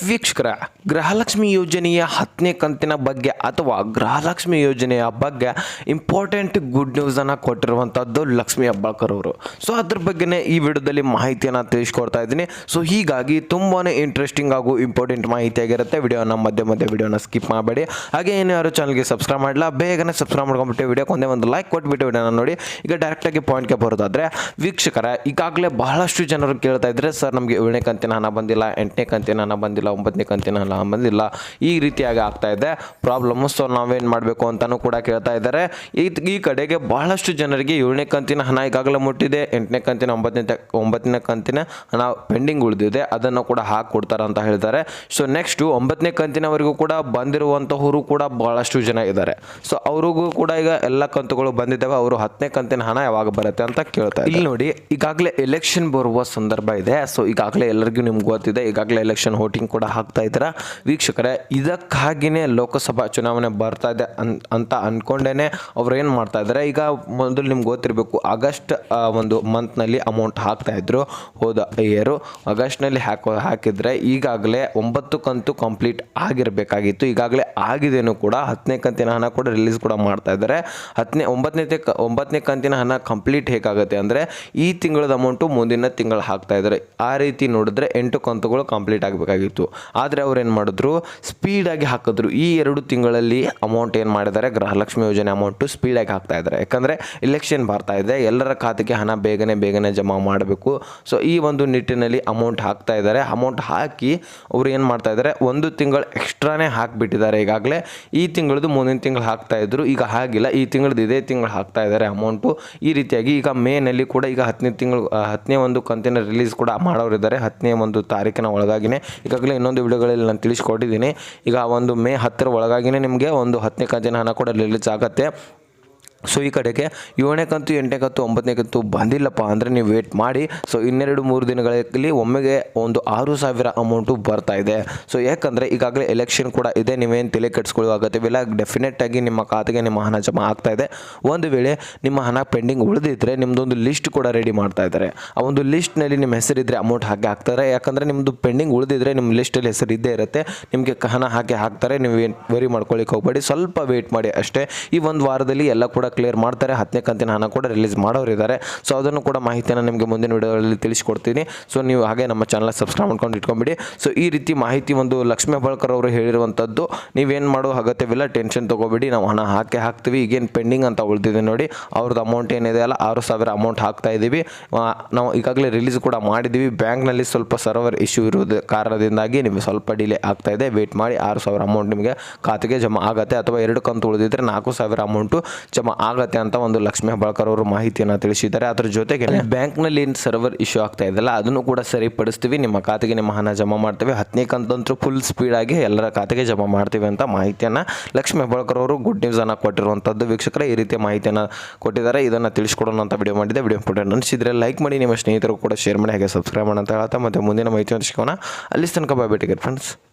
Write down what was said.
ವೀಕ್ಷಕರ, ಗೃಹಲಕ್ಷ್ಮಿ ಯೋಜನೆಯ 10ನೇ ಕಂತಿನ ಬಗ್ಗೆ ಅಥವಾ ಗೃಹಲಕ್ಷ್ಮಿ ಯೋಜನೆಯ ಬಗ್ಗೆ ಇಂಪಾರ್ಟೆಂಟ್ ಗುಡ್ ನ್ಯೂಸನ್ನು ಕೊಟ್ಟಿರುವಂಥದ್ದು ಲಕ್ಷ್ಮಿ ಹೆಬ್ಬಾಳ್ಕರ್ ಅವರು. ಸೊ ಅದ್ರ ಬಗ್ಗೆನೇ ಈ ವಿಡಿಯೋದಲ್ಲಿ ಮಾಹಿತಿಯನ್ನು ತಿಳಿಸ್ಕೊಡ್ತಾ ಇದ್ದೀನಿ. ಸೊ ಹೀಗಾಗಿ ತುಂಬಾ ಇಂಟ್ರೆಸ್ಟಿಂಗ್ ಹಾಗೂ ಇಂಪಾರ್ಟೆಂಟ್ ಮಾಹಿತಿಯಾಗಿರುತ್ತೆ. ವಿಡಿಯೋನ ಮಧ್ಯೆ ವಿಡಿಯೋನ ಸ್ಕಿಪ್ ಮಾಡಬೇಡಿ. ಹಾಗೆ ಏನು ಯಾರು ಚಾನಲ್ಗೆ ಸಬ್ಸ್ಕ್ರೈಬ್ ಮಾಡಲ್ಲ, ಬೇಗನೆ ಸಬ್ಸ್ಕ್ರೈಬ್ ಮಾಡ್ಕೊಂಡ್ಬಿಟ್ಟು ವಿಡಿಯೋಕ್ಕೆ ಒಂದು ಲೈಕ್ ಕೊಟ್ಬಿಟ್ಟು ವಿಡಿಯೋನ ನೋಡಿ. ಈಗ ಡೈರೆಕ್ಟಾಗಿ ಪಾಯಿಂಟ್ಗೆ ಬರೋದಾದರೆ, ವೀಕ್ಷಕರ, ಈಗಾಗಲೇ ಬಹಳಷ್ಟು ಜನರು ಕೇಳ್ತಾ ಇದ್ದಾರೆ, ಸರ್ ನಮಗೆ 7ನೇ ಕಂತಿನ ಹಣ ಬಂದಿಲ್ಲ, 8ನೇ ಕಂತಿನ ಹಣ ಬಂದಿಲ್ಲ, 9ನೇ ಕಂತಿನ ಹಣ ಬಂದಿಲ್ಲ, ಈ ರೀತಿಯಾಗಿ ಆಗ್ತಾ ಇದೆ ಪ್ರಾಬ್ಲಮ್ಮು. ಸೊ ನಾವೇನು ಮಾಡಬೇಕು ಅಂತಲೂ ಕೂಡ ಕೇಳ್ತಾ ಇದ್ದಾರೆ. ಈ ಕಡೆಗೆ ಬಹಳಷ್ಟು ಜನರಿಗೆ 7ನೇ ಕಂತಿನ ಹಣ ಈಗಾಗಲೇ ಮುಟ್ಟಿದೆ, 8ನೇ ಕಂತಿನ 9ನೇ ಕಂತಿನ ಹಣ ಪೆಂಡಿಂಗ್ ಉಳಿದಿದೆ, ಅದನ್ನು ಕೂಡ ಹಾಕಿಕೊಡ್ತಾರೆ ಅಂತ ಹೇಳ್ತಾರೆ. ಸೊ ನೆಕ್ಸ್ಟು 9ನೇ ಕಂತಿನವರೆಗೂ ಕೂಡ ಬಂದಿರುವಂತಹವರು ಕೂಡ ಬಹಳಷ್ಟು ಜನ ಇದ್ದಾರೆ. ಸೊ ಅವ್ರಿಗೂ ಕೂಡ ಈಗ ಎಲ್ಲ ಕಂತುಗಳು ಬಂದಿದ್ದಾವೆ, ಅವರು 10ನೇ ಕಂತಿನ ಹಣ ಯಾವಾಗ ಬರುತ್ತೆ ಅಂತ ಕೇಳ್ತಾರೆ. ಇಲ್ಲಿ ನೋಡಿ, ಈಗಾಗಲೇ ಎಲೆಕ್ಷನ್ ಬರುವ ಸಂದರ್ಭ ಇದೆ. ಸೊ ಈಗಾಗಲೇ ಎಲ್ಲರಿಗೂ ನಿಮ್ಗೆ ಗೊತ್ತಿದೆ, ಈಗಾಗಲೇ ಎಲೆಕ್ಷನ್ ವೋಟಿಂಗ್ ಕೂಡ ಹಾಕ್ತಾ ಇದ್ದಾರೆ. ವೀಕ್ಷಕರೇ, ಇದಕ್ಕಾಗಿಯೇ ಲೋಕಸಭಾ ಚುನಾವಣೆ ಬರ್ತಾ ಇದೆ ಅಂತ ಅಂದ್ಕೊಂಡೇನೆ ಅವ್ರು ಏನು ಮಾಡ್ತಾ ಇದ್ದಾರೆ, ಈಗ ಮೊದಲು ನಿಮ್ಗೆ ಗೊತ್ತಿರಬೇಕು, ಆಗಸ್ಟ್ ಒಂದು ಮಂತ್ನಲ್ಲಿ ಅಮೌಂಟ್ ಹಾಕ್ತಾ ಇದ್ರು. ಹೋದ ಇಯರು ಆಗಸ್ಟ್ನಲ್ಲಿ ಹಾಕಿದ್ರೆ ಈಗಾಗಲೇ 9 ಕಂತು ಕಂಪ್ಲೀಟ್ ಆಗಿರಬೇಕಾಗಿತ್ತು. ಈಗಾಗಲೇ ಆಗಿದೇನು ಕೂಡ. 10ನೇ ಕಂತಿನ ಹಣ ಕೂಡ ರಿಲೀಸ್ ಕೂಡ ಮಾಡ್ತಾ ಇದ್ದಾರೆ. 9ನೇ ಕಂತಿನ ಹಣ ಕಂಪ್ಲೀಟ್ ಹೇಗಾಗುತ್ತೆ ಅಂದರೆ, ಈ ತಿಂಗಳದ ಅಮೌಂಟು ಮುಂದಿನ ತಿಂಗಳು ಹಾಕ್ತಾ ಇದ್ದಾರೆ. ಆ ರೀತಿ ನೋಡಿದ್ರೆ 8 ಕಂತುಗಳು ಕಂಪ್ಲೀಟ್ ಆಗಬೇಕಾಗಿತ್ತು. ಆದರೆ ಅವ್ರು ಏನು ಮಾಡಿದ್ರು, ಸ್ಪೀಡಾಗಿ ಹಾಕಿದ್ರು. ಈ 2 ತಿಂಗಳಲ್ಲಿ ಅಮೌಂಟ್ ಏನು ಮಾಡಿದ್ದಾರೆ, ಗೃಹಲಕ್ಷ್ಮಿ ಯೋಜನೆ ಅಮೌಂಟು ಸ್ಪೀಡಾಗಿ ಹಾಕ್ತಾ ಇದ್ದಾರೆ. ಯಾಕಂದರೆ ಎಲೆಕ್ಷನ್ ಬರ್ತಾ ಇದೆ, ಎಲ್ಲರ ಖಾತೆಗೆ ಹಣ ಬೇಗನೆ ಜಮಾ ಮಾಡಬೇಕು. ಸೊ ಈ ಒಂದು ನಿಟ್ಟಿನಲ್ಲಿ ಅಮೌಂಟ್ ಹಾಕ್ತಾ ಇದ್ದಾರೆ. ಅಮೌಂಟ್ ಹಾಕಿ ಅವರು ಏನು ಮಾಡ್ತಾ ಇದ್ದಾರೆ, 1 ತಿಂಗಳು ಎಕ್ಸ್ಟ್ರಾನೇ ಹಾಕಿಬಿಟ್ಟಿದ್ದಾರೆ. ಈಗಾಗಲೇ ಈ ತಿಂಗಳದು ಮುಂದಿನ ತಿಂಗಳು ಹಾಕ್ತಾ ಇದ್ರು, ಈಗ ಹಾಗಿಲ್ಲ, ಈ ತಿಂಗಳದ್ದು ಇದೇ ತಿಂಗಳು ಹಾಕ್ತಾ ಇದ್ದಾರೆ ಅಮೌಂಟು. ಈ ರೀತಿಯಾಗಿ ಈಗ ಮೇನಲ್ಲಿ ಕೂಡ ಈಗ 10ನೇ ಒಂದು ಕಂತಿನ ರಿಲೀಸ್ ಕೂಡ ಮಾಡೋರಿದ್ದಾರೆ. 10ನೇ ಒಂದು ತಾರೀಕಿನ ಒಳಗಾಗಿನೇ ಈಗಾಗಲೇ ಇನ್ನೊಂದು ವಿಡಿಯೋಗಳಲ್ಲಿ ನಾನು ತಿಳಿಸ್ಕೊಟ್ಟಿದ್ದೀನಿ. ಈಗ ಒಂದು ಮೇ 10ರ ಒಳಗಾಗಿನೇ ನಿಮಗೆ ಒಂದು 10ನೇ ಕಂತಿನ ಹಣ ಕೂಡ ರಿಲೀಸ್ ಆಗುತ್ತೆ. ಸೊ ಈ ಕಡೆಗೆ 7ನೇ ಕಂತು, 8ನೇ ಕಂತು, 9ನೇ ಕಂತು ಬಂದಿಲ್ಲಪ್ಪ ಅಂದರೆ ನೀವು ವೇಟ್ ಮಾಡಿ. ಸೊ 2-3 ದಿನಗಳಲ್ಲಿ ಒಮ್ಮೆಗೆ ಒಂದು 6,000 ಅಮೌಂಟು ಬರ್ತಾ ಇದೆ. ಸೊ ಯಾಕಂದರೆ ಈಗಾಗಲೇ ಎಲೆಕ್ಷನ್ ಕೂಡ ಇದೆ, ನೀವೇನು ತಲೆ ಕೆಡಿಸ್ಕೊಳ್ಳೋ ಅಗತ್ಯವಿಲ್ಲ. ಡೆಫಿನೆಟ್ಟಾಗಿ ನಿಮ್ಮ ಖಾತೆಗೆ ನಿಮ್ಮ ಹಣ ಜಮಾ ಆಗ್ತಾ ಇದೆ. ಒಂದು ವೇಳೆ ನಿಮ್ಮ ಹಣ ಪೆಂಡಿಂಗ್ ಉಳಿದಿದ್ದರೆ ನಿಮ್ಮದೊಂದು ಲಿಸ್ಟ್ ಕೂಡ ರೆಡಿ ಮಾಡ್ತಾ ಇದ್ದಾರೆ. ಆ ಒಂದು ಲಿಸ್ಟ್ನಲ್ಲಿ ನಿಮ್ಮ ಹೆಸರಿದ್ದರೆ ಅಮೌಂಟ್ ಹಾಕಿ ಹಾಕ್ತಾರೆ. ಯಾಕಂದರೆ ನಿಮ್ಮದು ಪೆಂಡಿಂಗ್ ಉಳಿದಿದ್ದರೆ ನಿಮ್ಮ ಲಿಸ್ಟಲ್ಲಿ ಹೆಸರು ಇದ್ದೇ ಇರುತ್ತೆ, ನಿಮಗೆ ಹಣ ಹಾಕ್ತಾರೆ. ನೀವು ಏನು ವರಿ ಮಾಡ್ಕೊಳ್ಳಿಕ್ಕೆ ಹೋಗಬೇಡಿ, ಸ್ವಲ್ಪ ವೇಟ್ ಮಾಡಿ ಅಷ್ಟೇ. ಈ ಒಂದು ವಾರದಲ್ಲಿ ಎಲ್ಲ ಕೂಡ ಕ್ಲಿಯರ್ ಮಾಡ್ತಾರೆ. 10ನೇ ಕಂತಿನ ಹಣ ಕೂಡ ರಿಲೀಸ್ ಮಾಡೋರಿದ್ದಾರೆ. ಸೊ ಅದನ್ನು ಕೂಡ ಮಾಹಿತಿಯನ್ನು ನಿಮಗೆ ಮುಂದಿನ ವಿಡಿಯೋಗಳಲ್ಲಿ ತಿಳಿಸ್ಕೊಡ್ತೀನಿ. ಸೊ ನೀವು ಹಾಗೆ ನಮ್ಮ ಚಾನಲ್ ಸಬ್ಸ್ಕ್ರೈಬ್ ಮಾಡ್ಕೊಂಡು ಇಟ್ಕೊಂಬಿಡಿ. ಸೊ ಈ ರೀತಿ ಮಾಹಿತಿ ಒಂದು ಲಕ್ಷ್ಮಿ ಹೆಬ್ಬಾಳ್ಕರ್ ಅವರು ಹೇಳಿರುವಂಥದ್ದು. ನೀವೇನು ಮಾಡೋ ಅಗತ್ಯವಿಲ್ಲ, ಟೆನ್ಷನ್ ತೊಗೋಬೇಡಿ, ನಾವು ಹಣ ಹಾಕ್ತೀವಿ. ಈಗೇನು ಪೆಂಡಿಂಗ್ ಅಂತ ಉಳಿದಿದೆ ನೋಡಿ, ಅವ್ರದ್ದು ಅಮೌಂಟ್ ಏನಿದೆ ಅಲ್ಲ, 6,000 ಅಮೌಂಟ್ ಹಾಕ್ತಾ ಇದ್ದೀವಿ. ನಾವು ಈಗಾಗಲೇ ರಿಲೀಸ್ ಕೂಡ ಮಾಡಿದ್ದೀವಿ. ಬ್ಯಾಂಕ್ನಲ್ಲಿ ಸ್ವಲ್ಪ ಸರ್ವರ್ ಇಶ್ಯೂ ಇರೋದು ಕಾರಣದಿಂದಾಗಿ ನಿಮಗೆ ಸ್ವಲ್ಪ ಡಿಲೇ ಆಗ್ತಾ ಇದೆ. ವೇಟ್ ಮಾಡಿ, 6,000 ಅಮೌಂಟ್ ನಿಮಗೆ ಖಾತೆಗೆ ಜಮಾ ಆಗುತ್ತೆ. ಅಥವಾ 2 ಕಂತು ಉಳಿದಿದ್ರೆ 4,000 ಅಮೌಂಟು ಜಮಾ ಆಗುತ್ತೆ ಅಂತ ಒಂದು ಲಕ್ಷ್ಮಿ ಹೆಬ್ಬಾಳ್ಕರ್ ಅವರು ಮಾಹಿತಿಯನ್ನು ತಿಳಿಸಿದ್ದಾರೆ. ಅದರ ಜೊತೆಗೆ ಬ್ಯಾಂಕ್ನಲ್ಲಿ ಏನು ಸರ್ವರ್ ಇಶ್ಯೂ ಆಗ್ತಾ ಇದೆಯಲ್ಲ, ಅದನ್ನು ಕೂಡ ಸರಿಪಡಿಸ್ತೀವಿ, ನಿಮ್ಮ ಖಾತೆಗೆ ನಿಮ್ಮ ಹಣ ಜಮಾ ಮಾಡ್ತೀವಿ. 10ನೇ ಕಂತಂತೂ ಫುಲ್ ಸ್ಪೀಡಾಗಿ ಎಲ್ಲರ ಖಾತೆಗೆ ಜಮಾ ಮಾಡ್ತೀವಿ ಅಂತ ಮಾಹಿತಿಯನ್ನು ಲಕ್ಷ್ಮಿ ಹೆಬ್ಬಾಳ್ಕರ್ ಅವರು ಗುಡ್ ನ್ಯೂಸನ್ನು ಕೊಟ್ಟಿರುವಂಥದ್ದು. ವೀಕ್ಷಕರೇ, ಈ ರೀತಿಯ ಮಾಹಿತಿಯನ್ನು ಕೊಟ್ಟಿದ್ದಾರೆ. ಇದನ್ನು ತಿಳಿಸ್ಕೊಡೋಣ ಅಂತ ವಿಡಿಯೋ ಮಾಡಿದೆ. ವಿಡಿಯೋ ಇಂಪಾರ್ಟೆಂಟ್ ಅನಿಸಿದರೆ ಲೈಕ್ ಮಾಡಿ, ನಿಮ್ಮ ಸ್ನೇಹಿತರು ಕೂಡ ಶೇರ್ ಮಾಡಿ, ಹಾಗೆ ಸಬ್ಸ್ಕ್ರೈಬ್ ಮಾಡಿ ಅಂತ ಹೇಳ್ತಾ ಮತ್ತೆ ಮುಂದಿನ ಮಾಹಿತಿಯನ್ನು ಸಿಗೋಣ. ಅಲ್ಲಿ ತನಕ ಬಾಯ್, ಫ್ರೆಂಡ್ಸ್.